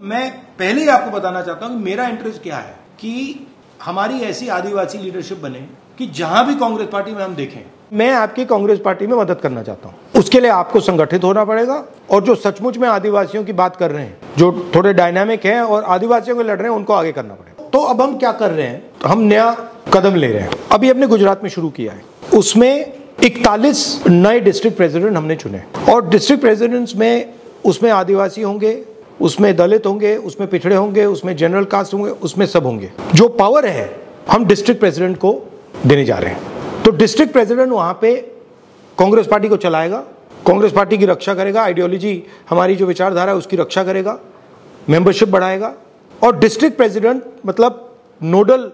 मैं पहले ही आपको बताना चाहता हूं कि मेरा इंटरेस्ट क्या है कि हमारी ऐसी आदिवासी लीडरशिप बने कि जहां भी कांग्रेस पार्टी में हम देखें, मैं आपकी कांग्रेस पार्टी में मदद करना चाहता हूं। उसके लिए आपको संगठित होना पड़ेगा और जो सचमुच में आदिवासियों की बात कर रहे हैं, जो थोड़े डायनामिक हैं और आदिवासियों को लड़ रहे हैं, उनको आगे करना पड़ेगा। तो अब हम क्या कर रहे हैं, हम नया कदम ले रहे हैं। अभी हमने गुजरात में शुरू किया है, उसमें 41 नए डिस्ट्रिक्ट प्रेसिडेंट हमने चुने और डिस्ट्रिक्ट प्रेसिडेंट्स में उसमें आदिवासी होंगे, उसमें दलित होंगे, उसमें पिछड़े होंगे, उसमें जनरल कास्ट होंगे, उसमें सब होंगे। जो पावर है हम डिस्ट्रिक्ट प्रेसिडेंट को देने जा रहे हैं। तो डिस्ट्रिक्ट प्रेसिडेंट वहां पे कांग्रेस पार्टी को चलाएगा, कांग्रेस पार्टी की रक्षा करेगा, आइडियोलॉजी हमारी जो विचारधारा है उसकी रक्षा करेगा, मेंबरशिप बढ़ाएगा और डिस्ट्रिक्ट प्रेसिडेंट मतलब नोडल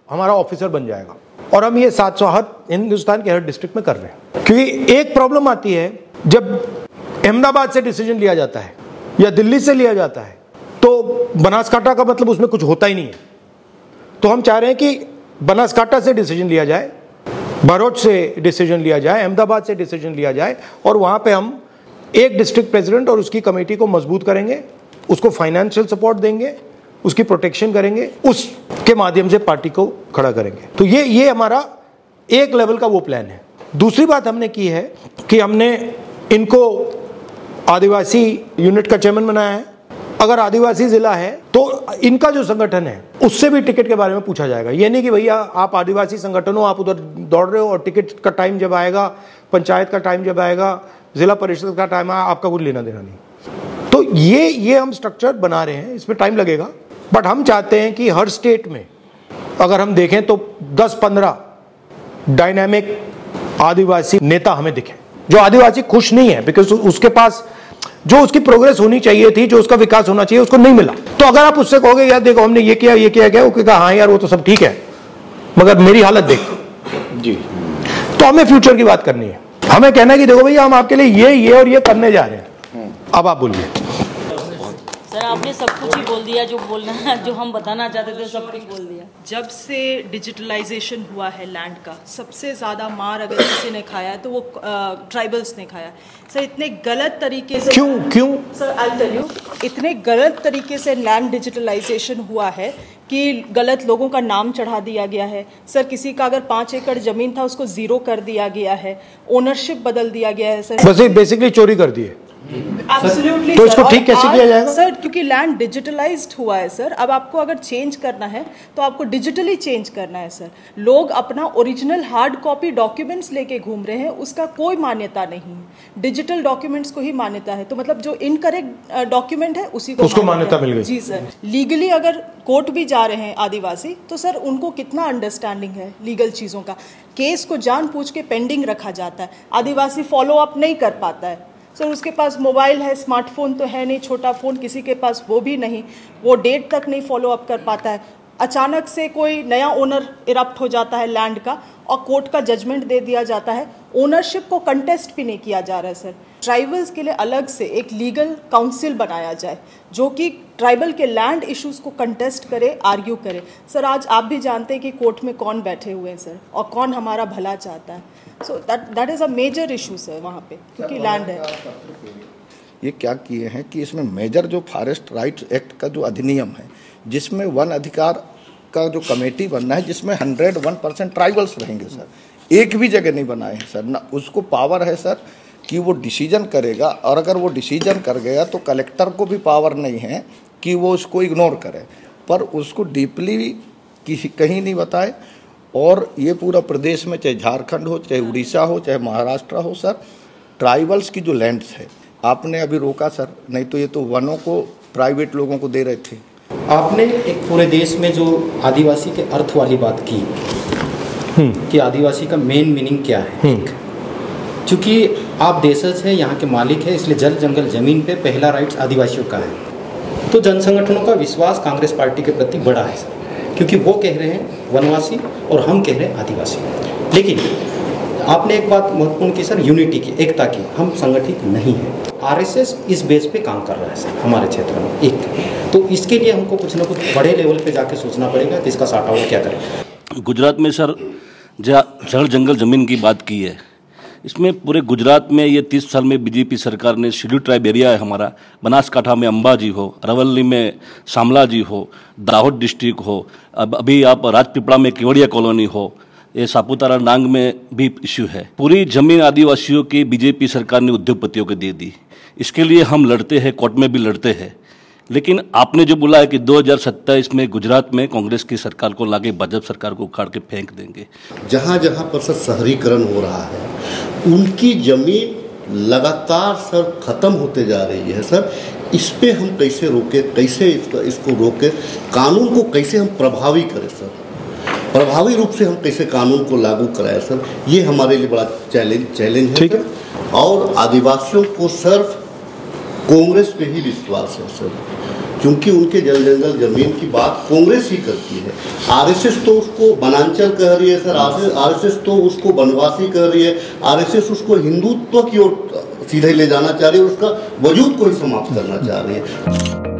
हमारा ऑफिसर बन जाएगा। और हम ये 700 हिंदुस्तान के हर डिस्ट्रिक्ट में कर रहे हैं। क्योंकि एक प्रॉब्लम आती है, जब अहमदाबाद से डिसीजन लिया जाता है या दिल्ली से लिया जाता है तो बनासकांठा का मतलब उसमें कुछ होता ही नहीं है। तो हम चाह रहे हैं कि बनासकांठा से डिसीजन लिया जाए, भरूच से डिसीजन लिया जाए, अहमदाबाद से डिसीजन लिया जाए और वहां पे हम एक डिस्ट्रिक्ट प्रेसिडेंट और उसकी कमेटी को मजबूत करेंगे, उसको फाइनेंशियल सपोर्ट देंगे, उसकी प्रोटेक्शन करेंगे, उसके माध्यम से पार्टी को खड़ा करेंगे। तो ये हमारा एक लेवल का वो प्लान है। दूसरी बात हमने की है कि हमने इनको आदिवासी यूनिट का चेयरमैन बनाया है। अगर आदिवासी जिला है तो इनका जो संगठन है उससे भी टिकट के बारे में पूछा जाएगा। ये नहीं कि भैया आप आदिवासी संगठन हो, आप उधर दौड़ रहे हो और टिकट का टाइम जब आएगा, पंचायत का टाइम जब आएगा, जिला परिषद का टाइम आएगा, आपका कुछ लेना देना नहीं। तो ये हम स्ट्रक्चर बना रहे हैं, इसमें टाइम लगेगा, बट हम चाहते हैं कि हर स्टेट में अगर हम देखें तो 10-15 डायनामिक आदिवासी नेता हमें दिखे। जो आदिवासी खुश नहीं है बिकॉज उसके पास जो उसकी प्रोग्रेस होनी चाहिए थी, जो उसका विकास होना चाहिए, उसको नहीं मिला। तो अगर आप उससे कहोगे यार देखो हमने ये किया वो कहेगा हाँ यार वो तो सब ठीक है मगर मेरी हालत देख जी। तो हमें फ्यूचर की बात करनी है, हमें कहना है कि देखो भैया हम आपके लिए ये और ये करने जा रहे हैं। अब आप बोलिए। सर आपने सब कुछ ही बोल दिया, जो बोलना है, जो हम बताना चाहते थे सब कुछ बोल दिया। जब से डिजिटलाइजेशन हुआ है लैंड का, सबसे ज़्यादा मार अगर किसी ने खाया है तो वो ट्राइबल्स ने खाया। सर इतने गलत तरीके से क्यों सर आई टेल यू, इतने गलत तरीके से लैंड डिजिटलाइजेशन हुआ है कि गलत लोगों का नाम चढ़ा दिया गया है। सर किसी का अगर 5 एकड़ जमीन था उसको 0 कर दिया गया है, ओनरशिप बदल दिया गया है। सर बस बेसिकली चोरी कर दी है। एब्सोल्युटली तो इसको ठीक कैसे किया जाएगा सर? क्योंकि लैंड डिजिटलाइज्ड हुआ है सर। अब आपको अगर चेंज करना है तो आपको डिजिटली चेंज करना है सर। लोग अपना ओरिजिनल हार्ड कॉपी डॉक्यूमेंट्स लेके घूम रहे हैं, उसका कोई मान्यता नहीं है। डिजिटल डॉक्यूमेंट्स को ही मान्यता है। तो मतलब जो इनकरेक्ट डॉक्यूमेंट है उसको मान्यता मिल गई जी सर। लीगली अगर कोर्ट भी जा रहे हैं आदिवासी तो सर उनको कितना अंडरस्टैंडिंग है लीगल चीज़ों का। केस को जानबूझ के पेंडिंग रखा जाता है, आदिवासी फॉलो अप नहीं कर पाता है सर। उसके पास मोबाइल है, स्मार्टफोन तो है नहीं, छोटा फ़ोन किसी के पास वो भी नहीं, वो डेट तक नहीं फॉलो अप कर पाता है। अचानक से कोई नया ओनर इरप्ट हो जाता है लैंड का और कोर्ट का जजमेंट दे दिया जाता है, ओनरशिप को कंटेस्ट भी नहीं किया जा रहा है सर। ट्राइबल्स के लिए अलग से एक लीगल काउंसिल बनाया जाए जो कि ट्राइबल के लैंड इश्यूज़ को कंटेस्ट करे, आर्ग्यू करे। सर आज आप भी जानते हैं कि कोर्ट में कौन बैठे हुए हैं सर और कौन हमारा भला चाहता है। So that is a major issue sir वहाँ पे, क्योंकि लैंड है। ये क्या किए हैं कि इसमें मेजर जो फॉरेस्ट राइट्स एक्ट का जो अधिनियम है, जिसमें वन अधिकार का जो कमेटी बनना है, जिसमें 101% ट्राइबल्स रहेंगे सर, एक भी जगह नहीं बनाए हैं सर। ना उसको पावर है सर कि वो डिसीजन करेगा, और अगर वो डिसीजन कर गया तो कलेक्टर को भी पावर नहीं है कि वो उसको इग्नोर करे, पर उसको डीपली किसी कहीं नहीं बताए। और ये पूरा प्रदेश में, चाहे झारखंड हो, चाहे उड़ीसा हो, चाहे महाराष्ट्र हो सर, ट्राइबल्स की जो लैंड्स है आपने अभी रोका सर, नहीं तो ये तो वनों को प्राइवेट लोगों को दे रहे थे। आपने एक पूरे देश में जो आदिवासी के अर्थ वाली बात की कि आदिवासी का मेन मीनिंग क्या है। क्योंकि आप देशज है, यहाँ के मालिक है, इसलिए जल जंगल जमीन पे पहला राइट्स आदिवासियों का है। तो जन संगठनों का विश्वास कांग्रेस पार्टी के प्रति बड़ा है सर, क्योंकि वो कह रहे हैं वनवासी और हम कह रहे हैं आदिवासी। लेकिन आपने एक बात महत्वपूर्ण की सर, यूनिटी की, एकता की। हम संगठित नहीं है। आरएसएस इस बेस पे काम कर रहा है सर हमारे क्षेत्र में एक। तो इसके लिए हमको कुछ ना कुछ बड़े लेवल पे जाके सोचना पड़ेगा कि इसका सॉर्ट आउट क्या करें। गुजरात में सर जल जंगल ज़मीन की बात की है, इसमें पूरे गुजरात में ये 30 साल में बीजेपी सरकार ने शेड्यूल ट्राइब एरिया है हमारा, बनासकांठा में अंबाजी हो, अरवली में शामलाजी हो, दाहोद डिस्ट्रिक्ट हो, अब अभी आप राजपीपला में केवड़िया कॉलोनी हो, ये सापुतारा नांग में भी इश्यू है। पूरी जमीन आदिवासियों की बीजेपी सरकार ने उद्योगपतियों को दे दी। इसके लिए हम लड़ते हैं, कोर्ट में भी लड़ते हैं। लेकिन आपने जो बोला है कि 2027 में गुजरात में कांग्रेस की सरकार को लाके भाजपा सरकार को उखाड़ के फेंक देंगे। जहाँ जहाँ पर सर शहरीकरण हो रहा है उनकी जमीन लगातार सर खत्म होते जा रही है सर। इस पे हम कैसे रोके, कैसे इसको रोके, कानून को कैसे हम प्रभावी करें सर, प्रभावी रूप से हम कैसे कानून को लागू कराएं सर, ये हमारे लिए बड़ा चैलेंज है। ठीक है। और आदिवासियों को सिर्फ कांग्रेस पे ही विश्वास है सर, क्योंकि उनके जल जंगल जमीन की बात कांग्रेस ही करती है। आरएसएस तो उसको वनांचल कह रही है सर, आरएसएस तो उसको वनवासी कह रही है, आरएसएस उसको हिंदुत्व की ओर सीधे ले जाना चाह रही है, उसका वजूद को ही समाप्त करना चाह रही है।